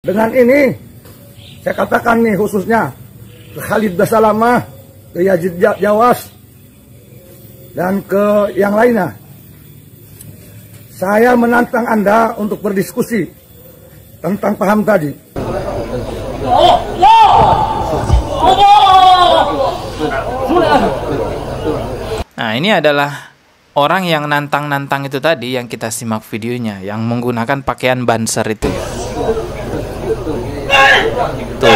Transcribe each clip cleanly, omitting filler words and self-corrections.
Dengan ini, saya katakan nih khususnya ke Khalid Basalamah, ke Yazid Jawas, dan ke yang lainnya. Saya menantang Anda untuk berdiskusi tentang paham tadi. Nah, ini adalah orang yang nantang-nantang itu tadi yang kita simak videonya, yang menggunakan pakaian banser itu. Tuh,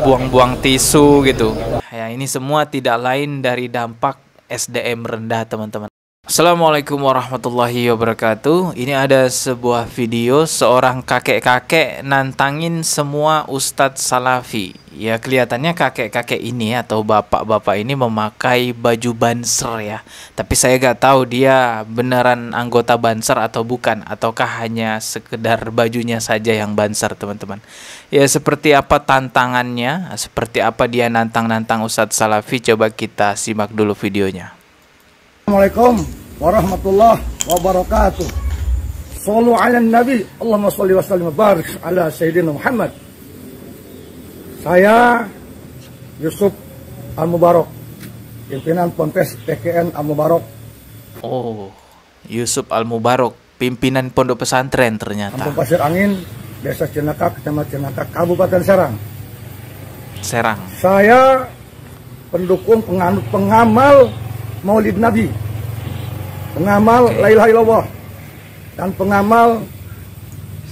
buang-buang tisu gitu. Ya, ini semua tidak lain dari dampak SDM rendah, teman-teman. Assalamualaikum warahmatullahi wabarakatuh. Ini ada sebuah video seorang kakek-kakek nantangin semua ustadz salafi. Ya, kelihatannya kakek-kakek ini atau bapak-bapak ini memakai baju banser ya. Tapi saya gak tahu dia beneran anggota banser atau bukan, ataukah hanya sekedar bajunya saja yang banser, teman-teman. Ya, seperti apa tantangannya, seperti apa dia nantang-nantang ustadz salafi, coba kita simak dulu videonya. Assalamualaikum warahmatullahi wabarakatuh. Shallu ala nabi, Allahumma sholli wa sallim wa barik ala sayyidina Muhammad. Saya Yusuf Al-Mubarak, pimpinan Ponpes PKN Al-Mubarak. Oh, Yusuf Al-Mubarak, pimpinan pondok pesantren ternyata. Kampung Pasir Angin, Desa Cenaka, Kecamatan Cenaka, Kabupaten Serang. Serang. Saya pendukung pengamal Maulid Nabi, pengamal La ilaha illallah, dan pengamal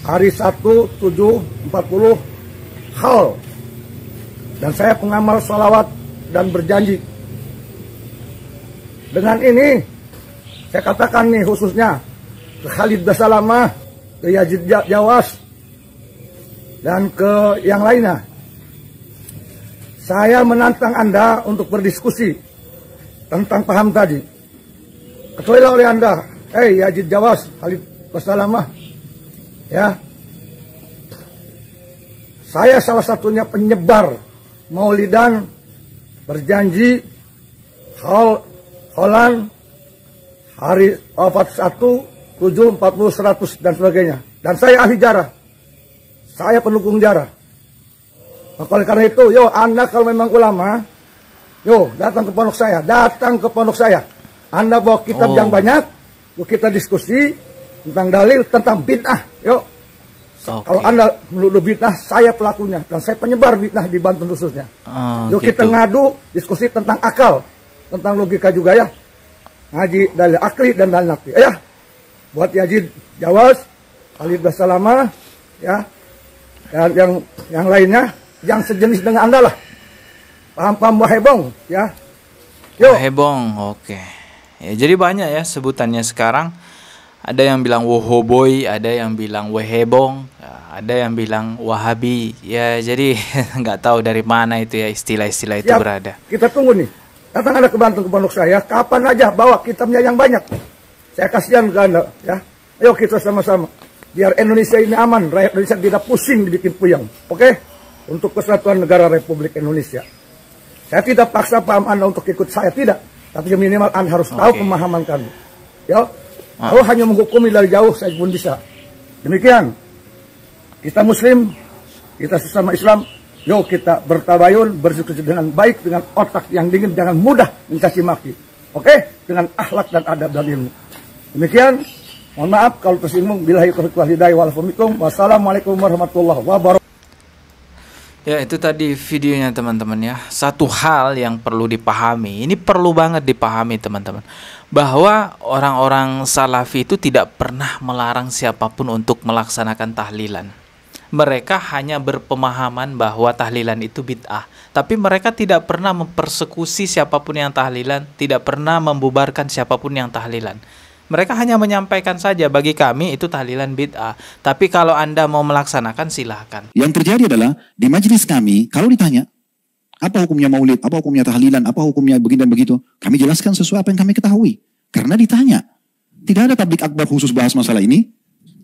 hari 1, 7, 40 hal. Dan saya pengamal sholawat dan berjanji. Dengan ini, saya katakan nih khususnya ke Khalid Basalamah, ke Yazid Jawas, dan ke yang lainnya. Saya menantang Anda untuk berdiskusi tentang paham tadi. Ketahuilah oleh Anda, Yazid Jawas, Khalid Basalamah, ya, saya salah satunya penyebar maulidan, berjanji, holan, hari wafat 1, 7, 40, 100, dan sebagainya. Dan saya ahli jarah, saya pendukung jarah. Maka oleh karena itu, Anda kalau memang ulama, datang ke pondok saya, Anda bawa kitab yang banyak, kita diskusi tentang dalil, tentang bid'ah, Kalau Anda menuduh bid'ah, saya pelakunya, dan saya penyebar bid'ah di Banten khususnya. Kita ngadu, diskusi tentang akal, tentang logika juga ya, ngaji dalil akli dan dalil nakli, ya. Buat Yazid Jawas, Khalid Basalamah, ya, dan yang lainnya, yang sejenis dengan Anda lah. Paham-paham wahebong, ya. Wahebong, oke. Ya, jadi banyak ya sebutannya sekarang. Ada yang bilang wohoboy, ada yang bilang wehebong, ada yang bilang wahabi. Ya, jadi nggak tahu dari mana itu ya istilah-istilah itu berada. Kita tunggu nih. Datang Anda ke Banten, ke pondok saya, kapan aja bawa kitabnya yang banyak. Saya kasihan ke Anda, ya. Ayo kita sama-sama. Biar Indonesia ini aman, rakyat Indonesia tidak pusing dibikin puyeng. Oke? Untuk kesatuan negara Republik Indonesia. Saya tidak paksa paham Anda untuk ikut saya, tidak. Tapi minimal Anda harus tahu pemahaman kami. Ya. Kalau hanya menghukumi dari jauh, saya pun bisa. Demikian. Kita Muslim, kita sesama Islam, kita bertabayun, berdiskusi dengan baik, dengan otak yang dingin, jangan mudah mencaci maki. Oke? Dengan akhlak dan adab dan ilmu. Demikian. Mohon maaf kalau tersinggung. Billahi taufiq wal hidayah wal afiq. Wassalamualaikum warahmatullahi wabarakatuh. Ya, itu tadi videonya, teman-teman ya. Satu hal yang perlu dipahami, ini perlu banget dipahami, teman-teman, bahwa orang-orang salafi itu tidak pernah melarang siapapun untuk melaksanakan tahlilan. Mereka hanya berpemahaman bahwa tahlilan itu bid'ah, tapi mereka tidak pernah mempersekusi siapapun yang tahlilan, tidak pernah membubarkan siapapun yang tahlilan. Mereka hanya menyampaikan saja, bagi kami itu tahlilan bid'ah. Tapi kalau Anda mau melaksanakan, silahkan. Yang terjadi adalah, di majelis kami, kalau ditanya, apa hukumnya maulid, apa hukumnya tahlilan, apa hukumnya begini dan begitu, kami jelaskan sesuai apa yang kami ketahui. Karena ditanya. Tidak ada tablik akbar khusus bahas masalah ini,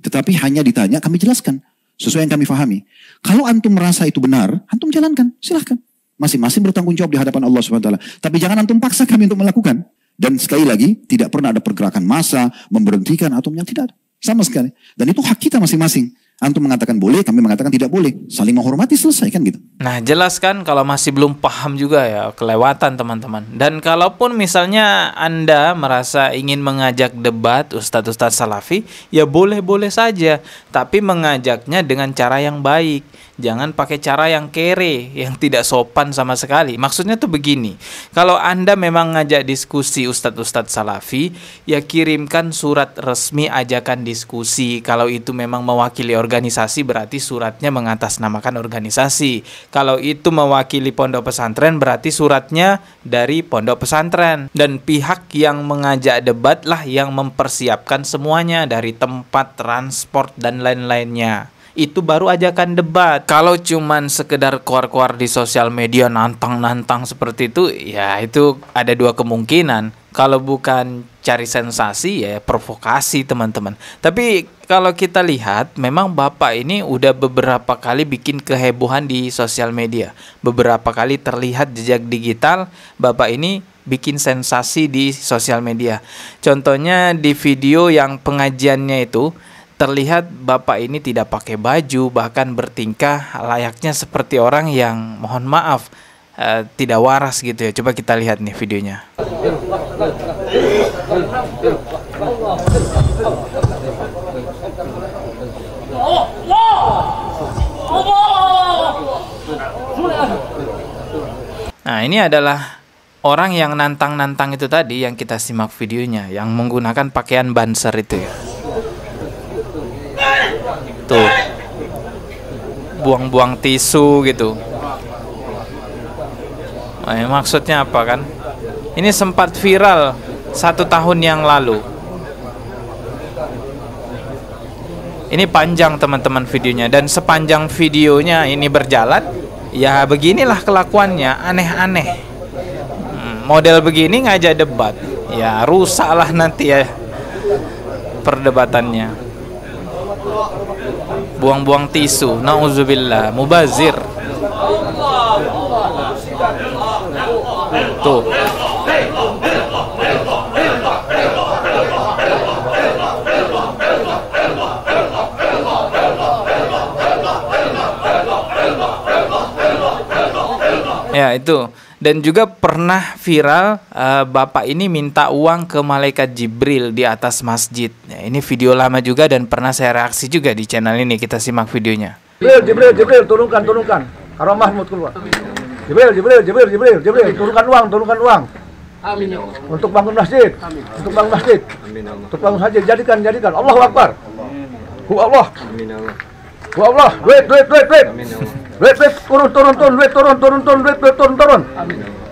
tetapi hanya ditanya, kami jelaskan. Sesuai yang kami fahami. Kalau antum merasa itu benar, antum jalankan, silahkan. Masing-masing bertanggung jawab di hadapan Allah SWT. Tapi jangan antum paksa kami untuk melakukan. Dan sekali lagi, tidak pernah ada pergerakan massa, memberhentikan atau yang tidak ada. Sama sekali. Dan itu hak kita masing-masing. Antum mengatakan boleh, kami mengatakan tidak boleh. Saling menghormati, selesai kan gitu. Nah, jelas kan kalau masih belum paham juga ya, kelewatan teman-teman. Dan kalaupun misalnya Anda merasa ingin mengajak debat ustadz-ustadz salafi, ya boleh-boleh saja. Tapi mengajaknya dengan cara yang baik. Jangan pakai cara yang kere, yang tidak sopan sama sekali. Maksudnya tuh begini, kalau Anda memang ngajak diskusi ustadz-ustadz salafi, ya kirimkan surat resmi ajakan diskusi. Kalau itu memang mewakili organisasi, berarti suratnya mengatasnamakan organisasi. Kalau itu mewakili pondok pesantren, berarti suratnya dari pondok pesantren. Dan pihak yang mengajak debat lah yang mempersiapkan semuanya, dari tempat, transport, dan lain-lainnya. Itu baru ajakan debat. Kalau cuman sekedar keluar-keluar di sosial media nantang-nantang seperti itu, ya itu ada dua kemungkinan. Kalau bukan cari sensasi, ya provokasi teman-teman. Tapi kalau kita lihat, memang Bapak ini udah beberapa kali bikin kehebohan di sosial media. Beberapa kali terlihat jejak digital Bapak ini bikin sensasi di sosial media. Contohnya di video yang pengajiannya itu, terlihat Bapak ini tidak pakai baju, bahkan bertingkah layaknya seperti orang yang mohon maaf tidak waras gitu ya. Coba kita lihat nih videonya. Nah, ini adalah orang yang nantang-nantang itu tadi yang kita simak videonya, yang menggunakan pakaian banser itu ya. Tuh, buang-buang tisu gitu. Maksudnya apa kan? Ini sempat viral 1 tahun yang lalu. Ini panjang teman-teman videonya, dan sepanjang videonya ini berjalan, ya beginilah kelakuannya, aneh-aneh. Model begini ngajak debat, ya rusaklah nanti ya perdebatannya. Buang-buang tisu, nauzubillah, mubazir. Tuh. Ya itu. Dan juga pernah viral Bapak ini minta uang ke malaikat Jibril di atas masjid. Ya, ini video lama juga dan pernah saya reaksi juga di channel ini. Kita simak videonya. Jibril, turunkan. Karena Mahmud keluar. Jibril, turunkan uang. Amin. Untuk bangun masjid. Amin. Untuk bangun masjid. Amin. Untuk bangun masjid. Jadikan. Allahu Akbar. Allah. Amin. Allah. Duit. Amin. Duit, turun.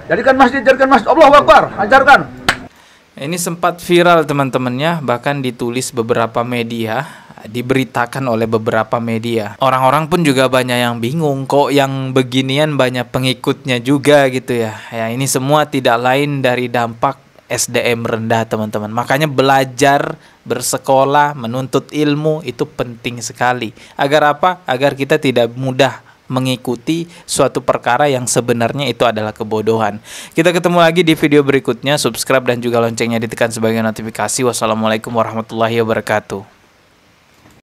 Jadikan masjid. Allahu Akbar. Ajarkan. Ini sempat viral teman-temannya, bahkan ditulis beberapa media, diberitakan oleh beberapa media. Orang-orang pun juga banyak yang bingung, kok yang beginian banyak pengikutnya juga gitu ya. Ya ini semua tidak lain dari dampak SDM rendah teman-teman. Makanya belajar, bersekolah, menuntut ilmu itu penting sekali. Agar apa? Agar kita tidak mudah mengikuti suatu perkara yang sebenarnya itu adalah kebodohan. Kita ketemu lagi di video berikutnya. Subscribe dan juga loncengnya ditekan sebagai notifikasi. Wassalamualaikum warahmatullahi wabarakatuh.